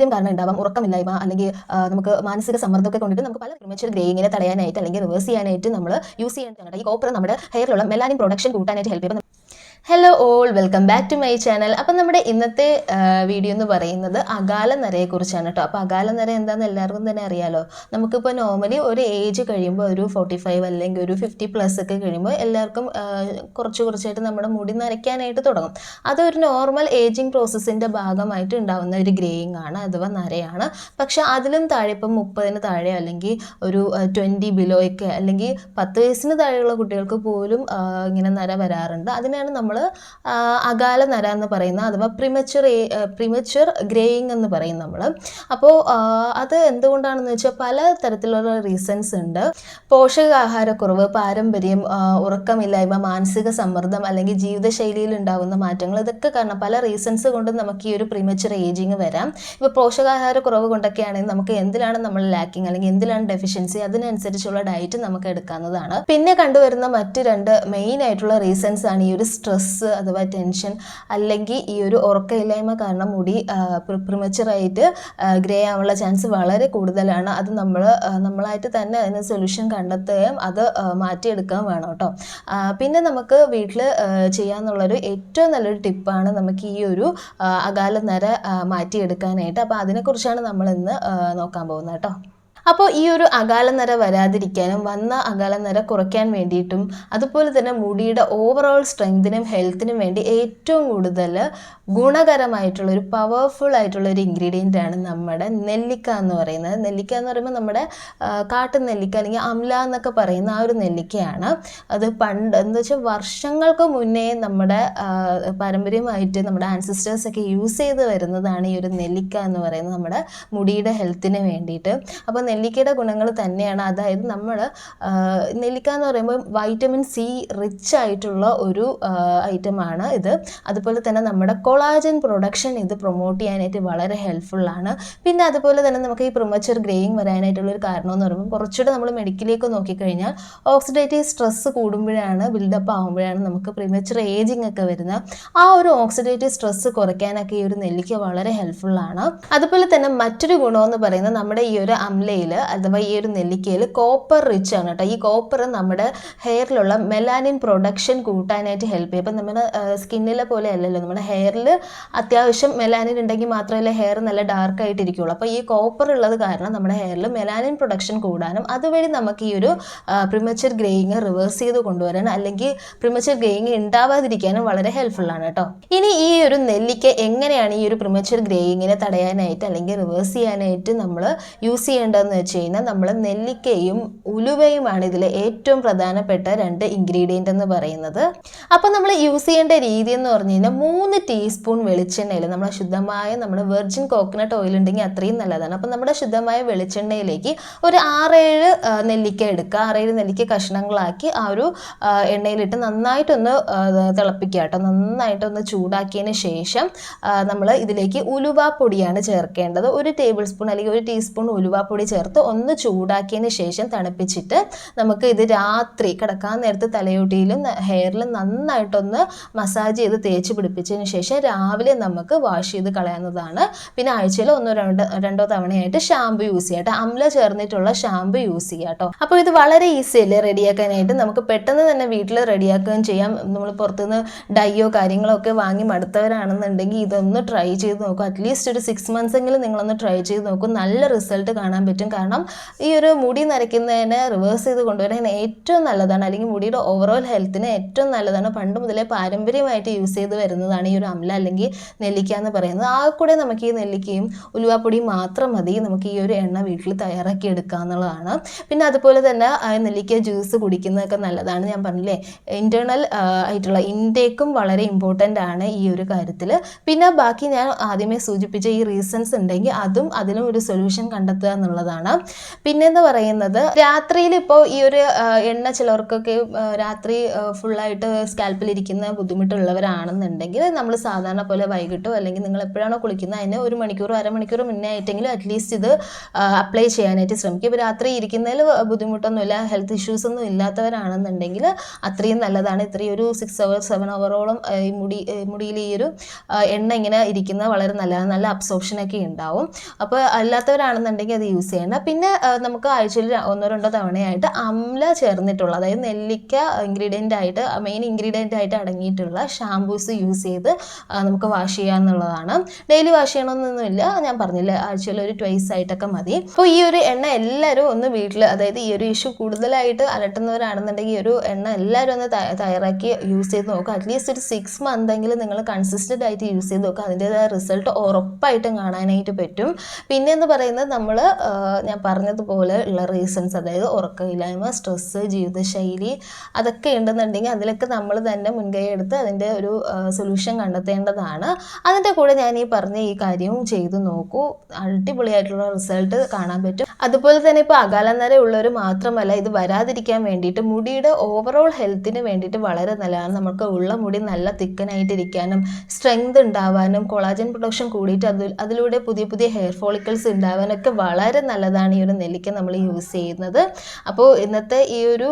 കാരണം ഉണ്ടാവാം, ഉറക്കമില്ലായ്മ അല്ലെങ്കിൽ നമുക്ക് മാനസിക സമ്മർദ്ദമൊക്കെ കൊണ്ടിട്ട് നമുക്ക് പല പ്രിമച്വർ ഗ്രേയിങ്ങിനെ തടയാനായിട്ട് അല്ലെങ്കിൽ റിവേഴ്സ് ചെയ്യാനായിട്ട് നമ്മൾ യൂസ് ചെയ്യാനായിട്ട് ഈ കോപ്പർ നമ്മുടെ ഹെയറിലുള്ള മെലാനിൻ പ്രൊഡക്ഷൻ കൂട്ടാനായിട്ട് ഹെൽപ്പ് ചെയ്യും. Hello all, welcome back to my channel. അപ്പം നമ്മുടെ ഇന്നത്തെ വീഡിയോ എന്ന് പറയുന്നത് അകാല നരയെ കുറിച്ചാണ് കേട്ടോ. അപ്പോൾ അകാല നര എന്താണെന്ന് എല്ലാവർക്കും തന്നെ അറിയാലോ. നമുക്കിപ്പോൾ നോർമലി ഒരു ഏജ് കഴിയുമ്പോൾ ഒരു 45 അല്ലെങ്കിൽ ഒരു 50+ ഒക്കെ കഴിയുമ്പോൾ എല്ലാവർക്കും കുറച്ചായിട്ട് നമ്മുടെ മുടി നരയ്ക്കാനായിട്ട് തുടങ്ങും. അതൊരു നോർമൽ ഏജിങ് പ്രോസസ്സിൻ്റെ ഭാഗമായിട്ട് ഉണ്ടാകുന്ന ഒരു ഗ്രേയിങ് ആണ്, അഥവാ നരയാണ്. പക്ഷെ അതിലും താഴെ ഇപ്പം 30 താഴെ അല്ലെങ്കിൽ ഒരു 20 ബിലോയൊക്കെ അല്ലെങ്കിൽ 10 വയസ്സിന് താഴെയുള്ള കുട്ടികൾക്ക് പോലും ഇങ്ങനെ നര വരാറുണ്ട്. അതിനാണ് നമ്മൾ അകാല നര എന്ന് പറയുന്ന, അഥവാ പ്രിമച്വർ ഗ്രേയിങ് എന്ന് പറയും നമ്മൾ. അപ്പോൾ അത് എന്തുകൊണ്ടാണെന്ന് വെച്ചാൽ പല തരത്തിലുള്ള റീസൺസ് ഉണ്ട്. പോഷകാഹാരക്കുറവ്, പാരമ്പര്യം, ഉറക്കമില്ലായ്മ, മാനസിക സമ്മർദ്ദം അല്ലെങ്കിൽ ജീവിതശൈലിയിൽ ഉണ്ടാകുന്ന മാറ്റങ്ങൾ, ഇതൊക്കെ കാരണം പല റീസൺസ് കൊണ്ട് നമുക്ക് ഈ ഒരു പ്രിമച്വർ ഏജിങ് വരാം. ഇപ്പോൾ പോഷകാഹാരക്കുറവ് കൊണ്ടൊക്കെ ആണെങ്കിൽ നമുക്ക് എന്തിലാണ് നമ്മൾ ലാക്കിങ് അല്ലെങ്കിൽ എന്തിലാണ് ഡെഫിഷ്യൻസി, അതിനനുസരിച്ചുള്ള ഡയറ്റ് നമുക്ക് എടുക്കാവുന്നതാണ്. പിന്നെ കണ്ടുവരുന്ന മറ്റ് 2 മെയിൻ ആയിട്ടുള്ള റീസൺസ് ആണ് ഈ ഒരു സ്ട്രെസ് അഥവാ ടെൻഷൻ, അല്ലെങ്കിൽ ഈ ഒരു ഉറക്കമില്ലായ്മ കാരണം മുടി പ്രിമച്വറായിട്ട് ഗ്രേ ആവാനുള്ള ചാൻസ് വളരെ കൂടുതലാണ്. അത് നമ്മളായിട്ട് തന്നെ അതിന് സൊല്യൂഷൻ കണ്ടെത്തുകയും അത് മാറ്റിയെടുക്കുകയും വേണം കേട്ടോ. പിന്നെ നമുക്ക് വീട്ടിൽ ചെയ്യാമെന്നുള്ളൊരു ഏറ്റവും നല്ലൊരു ടിപ്പാണ് നമുക്ക് ഈ ഒരു അകാല നര മാറ്റിയെടുക്കാനായിട്ട്. അപ്പോൾ അതിനെക്കുറിച്ചാണ് നമ്മൾ ഇന്ന് നോക്കാൻ പോകുന്നത് കേട്ടോ. അപ്പോൾ ഈ ഒരു അകാല നര വരാതിരിക്കാനും വന്ന അകാല നര കുറയ്ക്കാൻ വേണ്ടിയിട്ടും അതുപോലെ തന്നെ മുടിയുടെ ഓവറോൾ സ്ട്രെങ്തിനും ഹെൽത്തിനും വേണ്ടി ഏറ്റവും കൂടുതൽ ഗുണകരമായിട്ടുള്ളൊരു പവർഫുൾ ആയിട്ടുള്ളൊരു ഇൻഗ്രീഡിയൻ്റ് ആണ് നമ്മുടെ നെല്ലിക്ക എന്ന് പറയുന്നത്. നെല്ലിക്ക എന്ന് പറയുമ്പോൾ നമ്മുടെ കാട്ടു നെല്ലിക്ക അല്ലെങ്കിൽ അംല എന്നൊക്കെ പറയുന്ന ആ ഒരു നെല്ലിക്കയാണ്. അത് പണ്ട് എന്താ വെച്ചാൽ വർഷങ്ങൾക്ക് മുന്നേ നമ്മുടെ പാരമ്പര്യമായിട്ട് നമ്മുടെ ആൻസിസ്റ്റേഴ്സൊക്കെ യൂസ് ചെയ്ത് വരുന്നതാണ് ഈ ഒരു നെല്ലിക്ക എന്ന് പറയുന്നത് നമ്മുടെ മുടിയുടെ ഹെൽത്തിന് വേണ്ടിയിട്ട്. അപ്പോൾ നെല്ലിക്കയുടെ ഗുണങ്ങൾ തന്നെയാണ്. അതായത് നമ്മൾ നെല്ലിക്ക എന്ന് പറയുമ്പോൾ വൈറ്റമിൻ സി റിച്ച് ആയിട്ടുള്ള ഒരു ഐറ്റമാണ് ഇത്. അതുപോലെ തന്നെ നമ്മുടെ കൊളാജൻ പ്രൊഡക്ഷൻ ഇത് പ്രൊമോട്ട് ചെയ്യാനായിട്ട് വളരെ ഹെൽപ്ഫുള്ളാണ്. പിന്നെ അതുപോലെ തന്നെ നമുക്ക് ഈ പ്രിമച്വർ ഗ്രേയിങ് വരാനായിട്ടുള്ളൊരു കാരണം എന്ന് പറയുമ്പോൾ കുറച്ചുകൂടെ നമ്മൾ മെഡിക്കലേക്ക് നോക്കിക്കഴിഞ്ഞാൽ ഓക്സിഡേറ്റീവ് സ്ട്രെസ്സ് കൂടുമ്പോഴാണ്, ബിൽഡപ്പ് ആകുമ്പോഴാണ് നമുക്ക് പ്രിമച്വർ ഏജിങ് ഒക്കെ വരുന്നത്. ആ ഒരു ഓക്സിഡേറ്റീവ് സ്ട്രെസ്സ് കുറയ്ക്കാനൊക്കെ ഈ ഒരു നെല്ലിക്ക വളരെ ഹെൽപ്ഫുള്ളാണ്. അതുപോലെ തന്നെ മറ്റൊരു ഗുണമെന്ന് പറയുന്നത് നമ്മുടെ ഈ ഒരു അംലയിൽ അഥവാ ഈ ഒരു നെല്ലിക്കയിൽ കോപ്പർ റിച്ച് ആണ് കേട്ടോ. ഈ കോപ്പർ നമ്മുടെ ഹെയറിലുള്ള മെലാനിൻ പ്രൊഡക്ഷൻ കൂട്ടാനായിട്ട് ഹെൽപ്പ് ചെയ്യും. ഇപ്പം നമ്മുടെ സ്കിന്നിലെ പോലെ അല്ലല്ലോ, നമ്മുടെ ഹെയറിൽ അത്യാവശ്യം മെലാനിൻ ഉണ്ടെങ്കിൽ മാത്രമല്ല ഹെയർ നല്ല ഡാർക്ക് ആയിട്ടിരിക്കുള്ളൂ. അപ്പോൾ ഈ കോപ്പർ ഉള്ളത് കാരണം നമ്മുടെ ഹെയറിൽ മെലാനിൻ പ്രൊഡക്ഷൻ കൂടാനും അതുവഴി നമുക്ക് ഈ ഒരു പ്രിമച്വർ ഗ്രേയിങ് റിവേഴ്സ് ചെയ്ത് കൊണ്ടുവരാനും അല്ലെങ്കിൽ പ്രിമച്വർ ഗ്രേയിങ് ഉണ്ടാവാതിരിക്കാനും വളരെ ഹെൽപ്ഫുള്ളാണ് കേട്ടോ. ഇനി ഈ ഒരു നെല്ലിക്ക എങ്ങനെയാണ് ഈ ഒരു പ്രിമച്വർ ഗ്രേയിങ്ങിനെ തടയാനായിട്ട് അല്ലെങ്കിൽ റിവേഴ്സ് ചെയ്യാനായിട്ട് നമ്മൾ യൂസ് ചെയ്യേണ്ടതെന്ന് വെച്ച് കഴിഞ്ഞാൽ നമ്മൾ നെല്ലിക്കയും ഉലുവയുമാണ് ഇതിലെ ഏറ്റവും പ്രധാനപ്പെട്ട 2 ഇൻഗ്രീഡിയൻ്റ് എന്ന് പറയുന്നത്. അപ്പോൾ നമ്മൾ യൂസ് ചെയ്യേണ്ട രീതി എന്ന് പറഞ്ഞു കഴിഞ്ഞാൽ 3 ടീസ്പൂൺ വെളിച്ചെണ്ണയിൽ, നമ്മുടെ ശുദ്ധമായ നമ്മുടെ വെർജിൻ കോക്കനട്ട് ഓയിൽ ഉണ്ടെങ്കിൽ അത്രയും നല്ലതാണ്. അപ്പോൾ നമ്മുടെ ശുദ്ധമായ വെളിച്ചെണ്ണയിലേക്ക് ഒരു 6-7 നെല്ലിക്ക എടുക്കുക. 6-7 നെല്ലിക്ക കഷ്ണങ്ങളാക്കി ആ ഒരു എണ്ണയിലിട്ട് നന്നായിട്ടൊന്ന് തിളപ്പിക്കുക കേട്ടോ. നന്നായിട്ടൊന്ന് ചൂടാക്കിയതിന് ശേഷം നമ്മൾ ഇതിലേക്ക് ഉലുവാപ്പൊടിയാണ് ചേർക്കേണ്ടത്. 1 ടേബിൾ സ്പൂൺ അല്ലെങ്കിൽ 1 ടീസ്പൂൺ ഉലുവാപ്പൊടി ചേർത്ത് ഒന്ന് ചൂടാക്കിയതിന് ശേഷം തണുപ്പിച്ചിട്ട് നമുക്ക് ഇത് രാത്രി കിടക്കാൻ നേരത്ത് തലയോട്ടിയിലും ഹെയറിലും നന്നായിട്ടൊന്ന് മസാജ് ചെയ്ത് തേച്ച് പിടിപ്പിച്ചതിന് ശേഷം രാവിലെ നമുക്ക് വാഷ് ചെയ്ത് കളയാവുന്നതാണ്. പിന്നെ ആഴ്ചയിൽ 1-2 തവണയായിട്ട് ഷാമ്പു യൂസ് ചെയ്യാം കേട്ടോ. അംല ചേർന്നിട്ടുള്ള ഷാമ്പു യൂസ് ചെയ്യാം കേട്ടോ. അപ്പോൾ ഇത് വളരെ ഈസി അല്ലേ റെഡിയാക്കാനായിട്ട്. നമുക്ക് പെട്ടെന്ന് തന്നെ വീട്ടിൽ റെഡിയാക്കുകയും ചെയ്യാം. നമ്മൾ പുറത്തുനിന്ന് ഡൈയോ കാര്യങ്ങളോ ഒക്കെ വാങ്ങി മടുത്തവരാണെന്നുണ്ടെങ്കിൽ ഇതൊന്ന് ട്രൈ ചെയ്ത് നോക്കും. അറ്റ്ലീസ്റ്റ് ഒരു 6 months എങ്കിലും നിങ്ങളൊന്ന് ട്രൈ ചെയ്ത് നോക്കും. നല്ല റിസൾട്ട് കാണാൻ പറ്റും. കാരണം ഈ ഒരു മുടി നരയ്ക്കുന്നതിനെ റിവേഴ്സ് ചെയ്ത് കൊണ്ടുവരാൻ ഏറ്റവും നല്ലതാണ്, അല്ലെങ്കിൽ മുടിയുടെ ഓവറോൾ ഹെൽത്തിന് ഏറ്റവും നല്ലതാണ്. പണ്ട് മുതലേ പാരമ്പര്യമായിട്ട് യൂസ് ചെയ്ത് വരുന്നതാണ് ഈ ഒരു അംല അല്ലെങ്കിൽ നെല്ലിക്ക എന്ന് പറയുന്നത്. ആ കൂടെ നമുക്ക് ഈ നെല്ലിക്കയും ഉലുവാപ്പൊടിയും മാത്രം മതി നമുക്ക് ഈ ഒരു എണ്ണ വീട്ടിൽ തയ്യാറാക്കി എടുക്കാവുന്നതാണ്. പിന്നെ അതുപോലെ തന്നെ നെല്ലിക്ക ജ്യൂസ് കുടിക്കുന്നതൊക്കെ നല്ലതാണ്. ഞാൻ പറഞ്ഞില്ലേ, ഇൻറ്റേർണൽ ആയിട്ടുള്ള ഇൻടേക്കും വളരെ ഇമ്പോർട്ടൻ്റ് ആണ് ഈ ഒരു കാര്യത്തിൽ. പിന്നെ ബാക്കി ഞാൻ ആദ്യമേ സൂചിപ്പിച്ച ഈ റീസൺസ് ഉണ്ടെങ്കിൽ അതിനും ഒരു സൊല്യൂഷൻ കണ്ടെത്തുക എന്നുള്ളതാണ്. എന്നുള്ളതാണ്. പിന്നെന്ന് പറയുന്നത് രാത്രിയിൽ ഇപ്പോൾ ഈ ഒരു എണ്ണ ചിലർക്കൊക്കെ രാത്രി ഫുള്ളായിട്ട് സ്കാൽപ്പിലിരിക്കുന്ന ബുദ്ധിമുട്ടുള്ളവരാണെന്നുണ്ടെങ്കിൽ നമ്മൾ സാധാരണ പോലെ വൈകിട്ടോ അല്ലെങ്കിൽ നിങ്ങൾ എപ്പോഴാണോ കുളിക്കുന്നത് അതിന് 1 മണിക്കൂർ അരമണിക്കൂർ മുന്നേ ആയിട്ടെങ്കിലും അറ്റ്ലീസ്റ്റ് ഇത് അപ്ലൈ ചെയ്യാനായിട്ട് ശ്രമിക്കും. ഇപ്പോൾ രാത്രി ഇരിക്കുന്നതിൽ ബുദ്ധിമുട്ടൊന്നുമില്ല, ഹെൽത്ത് ഇഷ്യൂസ് ഒന്നും ഇല്ലാത്തവരാണെന്നുണ്ടെങ്കിൽ അത്രയും നല്ലതാണ്. ഇത്രയും ഒരു 6 hours 7 hours ഈ മുടിയിൽ ഈ ഒരു എണ്ണ ഇങ്ങനെ ഇരിക്കുന്നത് വളരെ നല്ലതാണ്, നല്ല അബ്സോർപ്ഷനൊക്കെ ഉണ്ടാവും. അപ്പോൾ അല്ലാത്തവരാണെന്നുണ്ടെങ്കിൽ അത് യൂസ് ചെയ്യേണ്ട. പിന്നെ നമുക്ക് ആഴ്ചയിൽ 1-2 തവണയായിട്ട് അംല ചേർന്നിട്ടുള്ള, അതായത് നെല്ലിക്ക മെയിൻ ഇൻഗ്രീഡിയൻ്റ് ആയിട്ട് അടങ്ങിയിട്ടുള്ള ഷാംപൂസ് യൂസ് ചെയ്ത് നമുക്ക് വാഷ് ചെയ്യാന്നുള്ളതാണ്. ഡെയിലി വാഷ് ചെയ്യണമെന്നൊന്നുമില്ല, ഞാൻ പറഞ്ഞില്ലേ ആഴ്ചയിൽ ഒരു 2 ആയിട്ടൊക്കെ മതി. അപ്പോൾ ഈ ഒരു എണ്ണ എല്ലാവരും ഒന്ന് വീട്ടിൽ, അതായത് ഈ ഒരു ഇഷ്യൂ കൂടുതലായിട്ട് അലട്ടുന്നവരാണെന്നുണ്ടെങ്കിൽ ഈ ഒരു എണ്ണ എല്ലാവരും ഒന്ന് തയ്യാറാക്കി യൂസ് ചെയ്ത് നോക്കുക. അറ്റ്ലീസ്റ്റ് ഒരു 6 month എങ്കിലും നിങ്ങൾ കൺസിസ്റ്റൻ്റ് ആയിട്ട് യൂസ് ചെയ്ത് നോക്കുക. അതിൻ്റെതായ റിസൾട്ട് ഉറപ്പായിട്ടും കാണാനായിട്ട് പറ്റും. പിന്നെ എന്ന് പറയുന്നത് ഞാൻ പറഞ്ഞതുപോലെ ഉള്ള റീസൺസ്, അതായത് ഉറക്കമില്ലായ്മ, സ്ട്രെസ്സ്, ജീവിതശൈലി, അതൊക്കെ ഉണ്ടെന്നുണ്ടെങ്കിൽ അതിലൊക്കെ നമ്മൾ തന്നെ മുൻകൈ എടുത്ത് അതിൻ്റെ ഒരു സൊല്യൂഷൻ കണ്ടെത്തേണ്ടതാണ്. അതിൻ്റെ കൂടെ ഞാൻ ഈ പറഞ്ഞ ഈ കാര്യവും ചെയ്തു നോക്കൂ, അടിപൊളിയായിട്ടുള്ള റിസൾട്ട് കാണാൻ പറ്റും. അതുപോലെ തന്നെ ഇപ്പോൾ അകാലനര ഉള്ളവർ മാത്രമല്ല, ഇത് വരാതിരിക്കാൻ വേണ്ടിയിട്ട് മുടിയുടെ ഓവറോൾ ഹെൽത്തിന് വേണ്ടിയിട്ട് വളരെ നല്ലതാണ്. നമുക്ക് ഉള്ള മുടി നല്ല തിക്കനായിട്ടിരിക്കാനും സ്ട്രെങ്ത് ഉണ്ടാവാനും കൊളാജൻ പ്രൊഡക്ഷൻ കൂടിയിട്ട് അതിലൂടെ പുതിയ ഹെയർ ഫോളിക്കിൾസ് ഉണ്ടാവാനൊക്കെ വളരെ നല്ലതാണ് ഈ ഒരു നെല്ലിക്ക നമ്മൾ യൂസ് ചെയ്യുന്നത്. അപ്പോൾ ഇന്നത്തെ ഈ ഒരു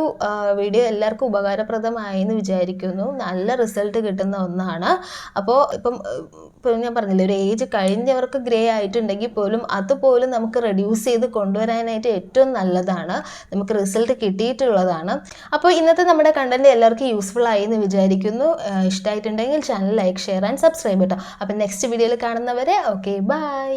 വീഡിയോ എല്ലാവർക്കും ഉപകാരപ്രദമായി എന്ന് വിചാരിക്കുന്നു. നല്ല റിസൾട്ട് കിട്ടുന്ന ഒന്നാണ്. അപ്പോൾ ഇപ്പം ഞാൻ പറഞ്ഞില്ലേ, ഒരു ഏജ് കഴിഞ്ഞവർക്ക് ഗ്രേ ആയിട്ടുണ്ടെങ്കിൽ പോലും അതുപോലും നമുക്ക് റെഡ്യൂസ് ചെയ്ത് കൊണ്ടുവരാനായിട്ട് ഏറ്റവും നല്ലതാണ്, നമുക്ക് റിസൾട്ട് കിട്ടിയിട്ടുള്ളതാണ്. അപ്പോൾ ഇന്നത്തെ നമ്മുടെ കണ്ടന്റ് എല്ലാവർക്കും യൂസ്ഫുൾ ആയി എന്ന് വിചാരിക്കുന്നു. ഇഷ്ടമായിട്ടുണ്ടെങ്കിൽ channel like, share and subscribe കേട്ടോ. അപ്പോൾ നെക്സ്റ്റ് വീഡിയോയിൽ കാണുന്നവരെ ഓക്കെ, ബൈ.